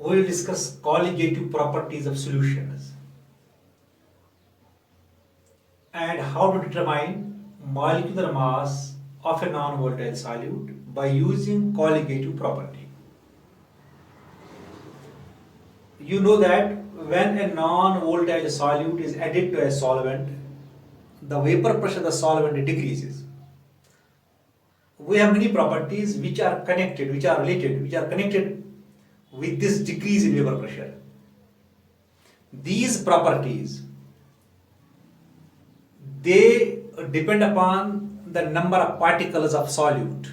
we will discuss colligative properties of solutions and how to determine molecular mass of a non-volatile solute by using colligative property. You know that when a non-volatile solute is added to a solvent, the vapor pressure of the solvent decreases. We have many properties which are connected, which are related, which are connected with this decrease in vapor pressure. These properties, they depend upon the number of particles of solute,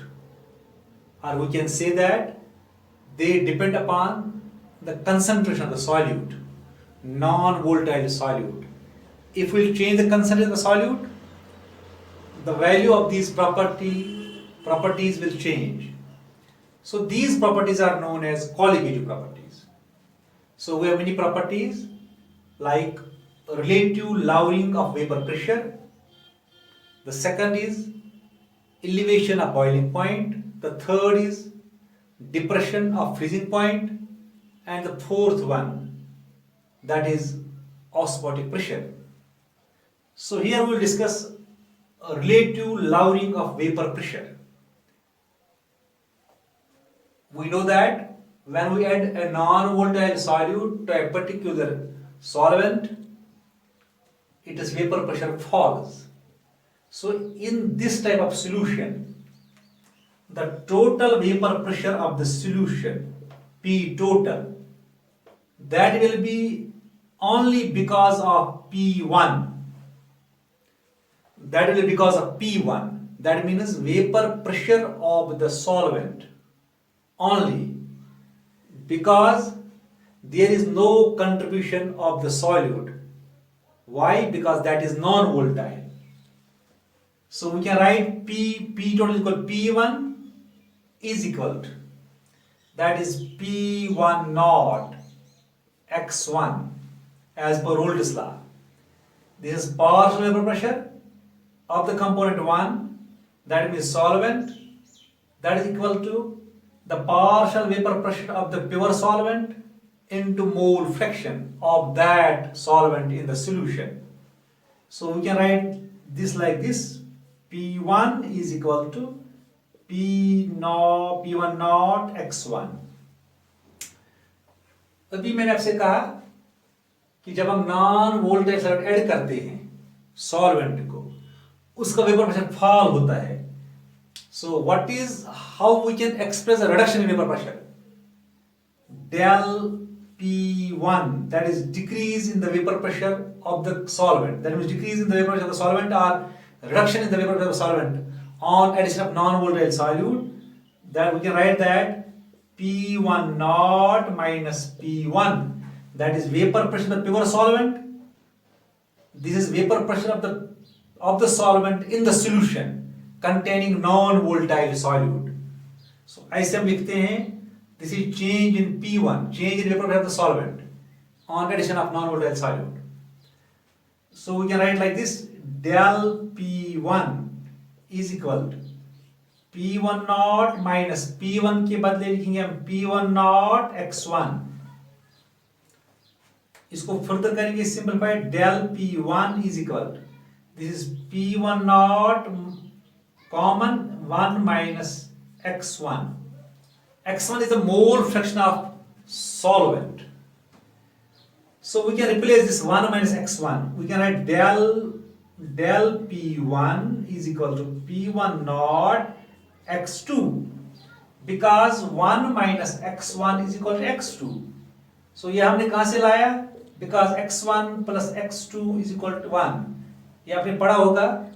or we can say that they depend upon the concentration of the solute, non-volatile solute. If we change the concentration of the solute, the value of these properties will change. So these properties are known as colligative properties. So we have many properties like relative lowering of vapor pressure. The second is elevation of boiling point. The third is depression of freezing point. And the fourth one, that is osmotic pressure. So here we will discuss relative lowering of vapor pressure. We know that when we add a non-volatile solute to a particular solvent, its vapor pressure falls. So in this type of solution, the total vapor pressure of the solution, P total, that will be only because of P1. That will be because of P1. That means vapor pressure of the solvent only, because there is no contribution of the solute. Why? Because that is non-volatile. So we can write P total is equal to P1 is equal to, that is P1 naught x1 as per Rolle's law. This is partial vapor pressure of the component 1, that means solvent, that is equal to the partial vapor pressure of the pure solvent into mole fraction of that solvent in the solution. So we can write this like this: P1 is equal to P1 naught x1. अभी मैंने आपसे कहा कि जब हम non volatile solvent add करते हैं solvent को, उसका वेपर प्रेशर फॉल होता है. So what is, how we can express a reduction in vapor pressure? Del P1, that is decrease in the vapor pressure of the solvent. That means decrease in the vapor pressure of the solvent or reduction in the vapor pressure of the solvent on addition of non-volatile solute. That we can write that P1 naught minus P1, that is vapor pressure of the pure solvent. This is vapor pressure of the solvent in the solution containing non-volatile solute. So ऐसे हम लिखते हैं, this is change in P1, change in vapor pressure of the solvent on addition of non-volatile solute. So we can write like this: del P1 is equal to P1 naught minus P1 के बदले लिखेंगे हम P1 naught x1. इसको further करेंगे simplified, del P1 is equal to, this is P1 naught common 1 minus x1. x1 is the mole fraction of solvent. So we can replace this 1 minus x1. We can write del P1 is equal to P1 naught x2, because 1 minus x1 is equal to x2. So ये हमने कहाँ से लाया? Because x1 plus x2 is equal to 1. ये आपने पढ़ा होगा,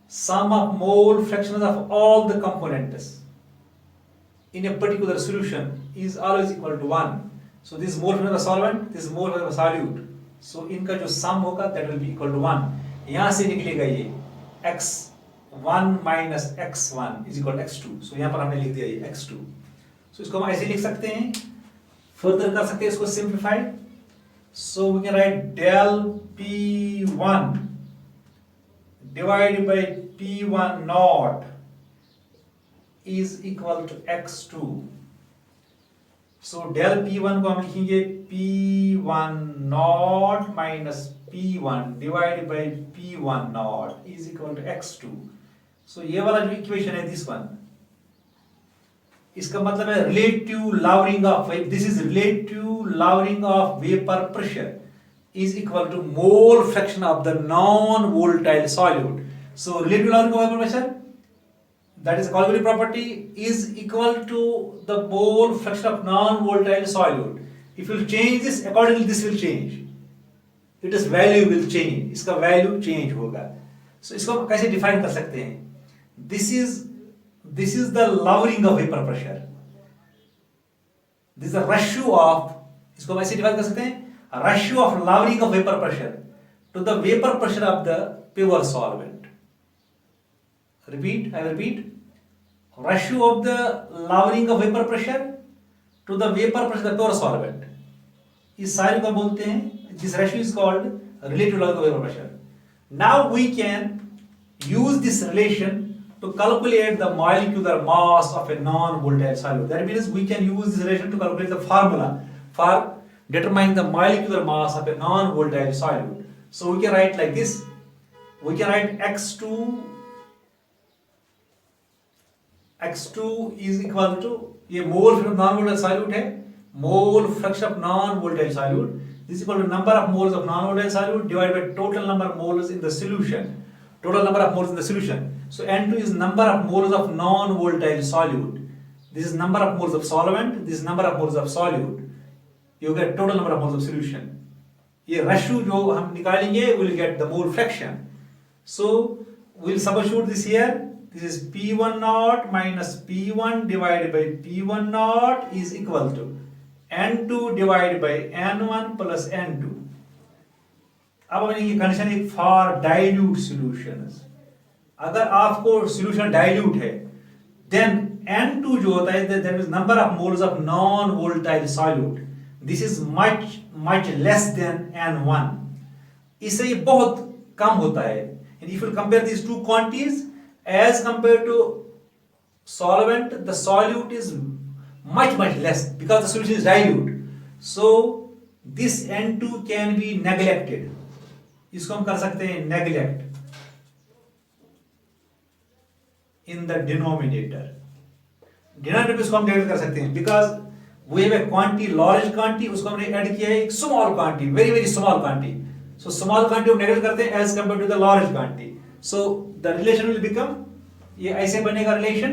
sum of mole fractions of all the components in a particular solution is always equal to 1. So this is mole fraction of the solvent, this is mole fraction of the solute. So इनका जो sum होगा that will be equal to 1. यहाँ से निकलेगा ये x1 minus x1 is equal to x2. So यहाँ पर हमने लिख दिया ये x2. So इसको हम ऐसे लिख सकते हैं, further कर सकते हैं इसको simplify. So we can write del P1 divided by P1 naught is equal to x2. So del P1 को हम लिखेंगे P1 not minus P1 divide by P1 not is equal to x2। So ये वाला जो equation है this one, इसका मतलब है relative lowering of, this is relative lowering of vapour pressure is equal to mole fraction of the non-volatile solute. So relative lowering of vapor pressure, that is Colville property, is equal to the mole fraction of non-volatile solute. If you change this, accordingly this will change. Its value will change. इसका value change होगा. So इसको हम कैसे define कर सकते हैं? This is the lowering of vapor pressure. This is the ratio of, इसको हम ऐसे define कर सकते हैं, a ratio of lowering of vapor pressure to the vapor pressure of the pure solvent. Repeat, I will repeat. Ratio of the lowering of vapor pressure to the vapor pressure of the pure solvent. इस सारे को बोलते हैं, this ratio is called relative lowering of vapor pressure. Now we can use this relation to calculate the molecular mass of a non-volatile solute. That means we can use this relation to calculate the formula for determine the molecular mass of a non-volatile solute. So we can write like this. We can write x2 is equal to, ये mole fraction of non-volatile solute है, mole fraction of non-volatile solute. This is equal to number of moles of non-volatile solute divided by total number of moles in the solution. Total number of moles in the solution. So N2 is number of moles of non-volatile solute. This is number of moles of solvent. This is number of moles of solute. You get total number of moles of solution. ये ratio जो हम निकालेंगे will get the mole fraction. So we'll substitute this here. This is P1 naught minus P1 divided by P1 naught is equal to N2 divided by N1 plus N2. अब हमने ये condition एक for dilute solutions. अगर आपको solution dilute है, then N2 जो होता है, that is number of moles of non-volatile solute. This is much less than N1. इससे ये बहुत कम होता है. And if you compare these two quantities, as compared to solvent, the solute is much less because the solution is dilute. So this N2 can be neglected. इसको हम कर सकते हैं neglect in the denominator. Denominator को इसको हम neglect कर सकते हैं because we have a quantity, large quantity, उसको हमने ऐड किया है एक small quantity, very small quantity. So small quantity हम नेगलेक्ट करते हैं as compared to the large quantity. So the relation will become, ये ऐसे बनेगा relation.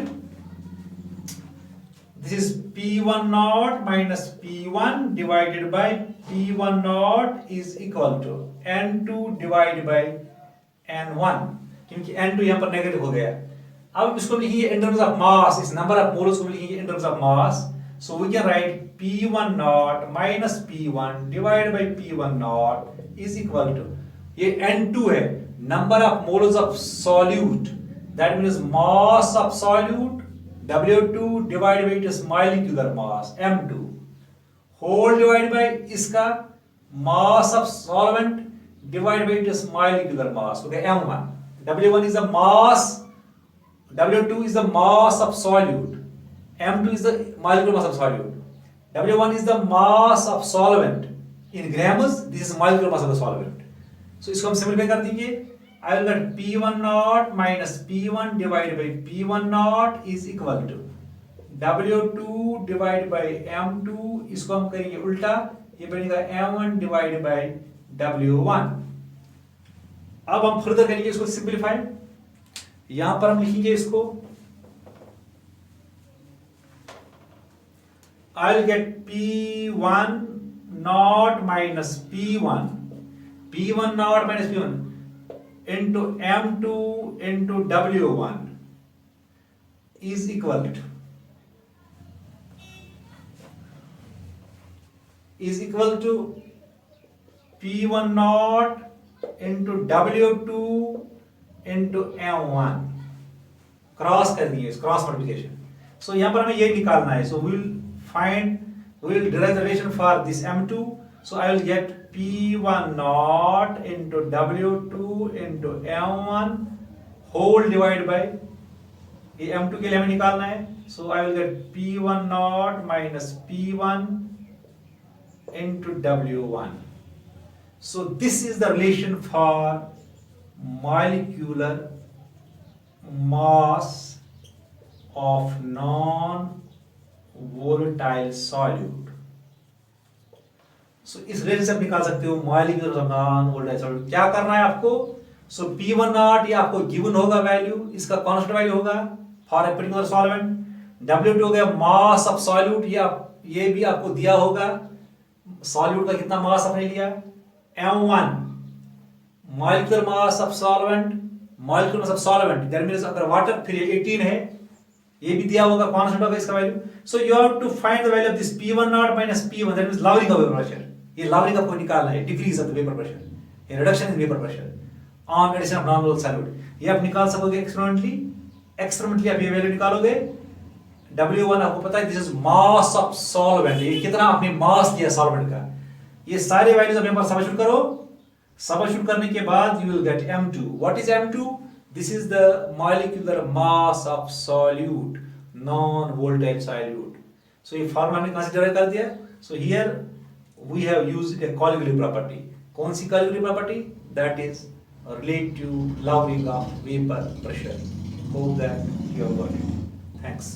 This is P1 naught minus P1 divided by P1 naught is equal to N2 divided by N1. क्योंकि N2 यहाँ पर negative हो गया. अब इसको लिखिए in terms of mass, इस number of moles को लिखिए in terms of mass. So we can write P1 naught minus P1 divided by P1 naught is equal to, ये N2 है, number of moles of solute, that means mass of solute, W2 divided by its molecular mass, M2, whole divided by इसका mass of solvent divided by its molecular mass, okay, M1. W1 is the mass, W2 is the mass of solute. M2 is the molecular mass of solute. W1 is the mass of solvent. In grams, this is molecular mass of the solvent. So इसको हम simplify कर देंगे. I will get P1 naught minus P1 divided by P1 naught is equal to W2 divided by M2. इसको हम करेंगे उल्टा, ये बनेगा M1 divided by W1. अब हम further करेंगे इसको simplify. यहाँ पर हम लिखेंगे इसको, I'll get P1 naught minus P1 naught minus P1 into M2 into W1 is equal to P1 naught into W2 into M1. Cross कर दिए, क्रॉस मल्टीप्लिकेशन. सो यहाँ पर हमें ये निकालना है. सो we will derive the relation for this M2. So I will get P1 naught into W2 into M1 whole divided by ये M2 के लिए हमें निकालना है, so I will get P1 not minus P1 into W1. So this is the relation for molecular mass of non-volatile solute. So इस range से आप निकाल सकते हो मॉलिक्यूलर ऑफ नॉन-वोलेटाइल सॉल्यूट. क्या करना है आपको? सो P1 नॉट ये आपको गिवन होगा वैल्यू, इसका कांस्टेंट वैल्यू होगा for a particular solvent. W2 हो गया मास ऑफ सॉल्यूट, ये भी आपको दिया होगा सॉल्यूट का कितना मास आपने लिया. M1 molecular mass of solvent, molecular mass of solvent that means अगर वाटर फिर 18 है, ये भी दिया होगा कांस्टेंट होगा इसका value. So you have to find the value of this P1 not minus P1 that means lowering of vapour pressure. ये लवरिंग आपको निकालना है, decrease of the vapour pressure, ये reduction in vapour pressure on addition of non volatile solute. ये आप निकाल सकोगे experimentally आप ये वैल्यू निकालोगे. W1 आपको पता है this is mass of solvent, ये कितना आपने मास दिया सॉल्वेंट का. ये सारे वैल्यूज अपने पास सबस्टिट्यूट करो. सबस्टिट्यूट करने के बाद you will get M2. What is M2? This is the molecular mass of solute, non volatile solute. So ये फार्मूला हमने कहां से डिराइव कर दिया. So here we have used a colligative property. कौन सी colligative property? That is relative lowering of vapor pressure. Hope that you have got it. Thanks.